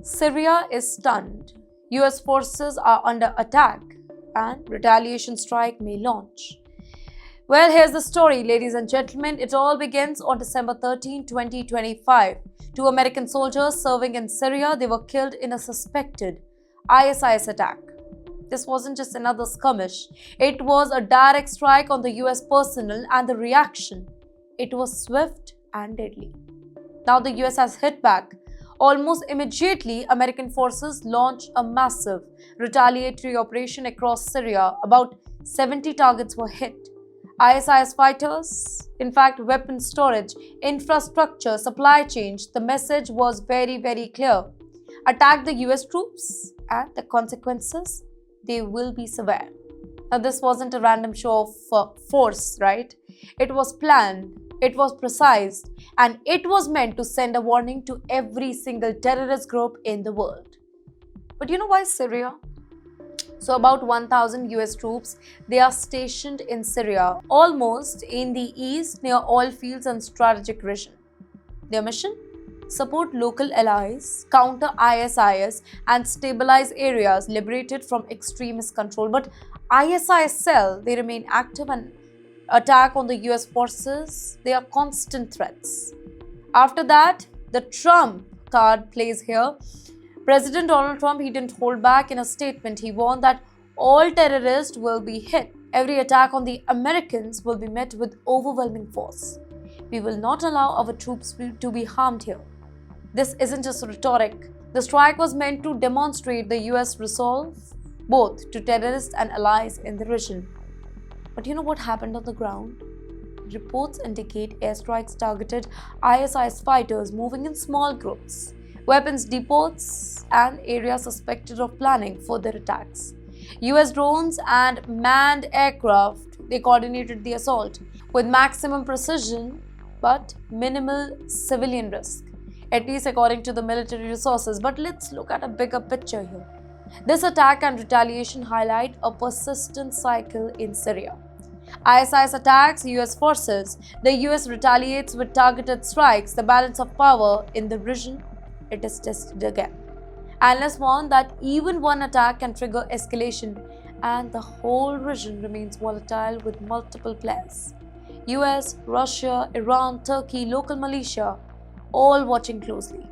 Syria is stunned. US forces are under attack and retaliation strike may launch. Well, here's the story, ladies and gentlemen. It all begins on December 13, 2025. Two American soldiers serving in Syria, they were killed in a suspected ISIS attack. This wasn't just another skirmish. It was a direct strike on the US personnel, and the reaction, it was swift and deadly. Now the US has hit back. Almost immediately, American forces launched a massive retaliatory operation across Syria. About 70 targets were hit. ISIS fighters, in fact, weapon storage, infrastructure, supply chains. The message was very, very clear. Attack the US troops and the consequences, they will be severe. Now, this wasn't a random show of force, right? It was planned, it was precise, and it was meant to send a warning to every single terrorist group in the world. But you know why Syria? So about 1,000 US troops, they are stationed in Syria, almost in the east near oil fields and strategic region. Their mission? Support local allies, counter ISIS, and stabilize areas liberated from extremist control. But ISIS cell, they remain active and attack on the US forces. They are constant threats. After that, the Trump card plays here. President Donald Trump, he didn't hold back. In a statement, he warned that all terrorists will be hit. Every attack on the Americans will be met with overwhelming force. We will not allow our troops to be harmed here. This isn't just rhetoric. The strike was meant to demonstrate the US resolve both to terrorists and allies in the region. But you know what happened on the ground? Reports indicate airstrikes targeted ISIS fighters moving in small groups, weapons depots, and areas suspected of planning further attacks. US drones and manned aircraft, they coordinated the assault with maximum precision but minimal civilian risk, at least according to the military resources. But let's look at a bigger picture here. This attack and retaliation highlight a persistent cycle in Syria. ISIS attacks US forces, the US retaliates with targeted strikes. The balance of power in the region, it is tested again. Analysts warn that even one attack can trigger escalation, and the whole region remains volatile with multiple players. US, Russia, Iran, Turkey, local militia, all watching closely.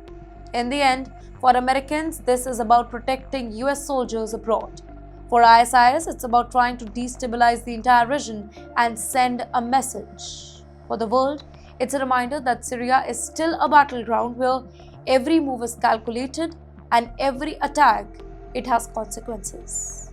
In the end, for Americans, this is about protecting US soldiers abroad. For ISIS, it's about trying to destabilize the entire region and send a message. For the world, it's a reminder that Syria is still a battleground where every move is calculated and every attack, it has consequences.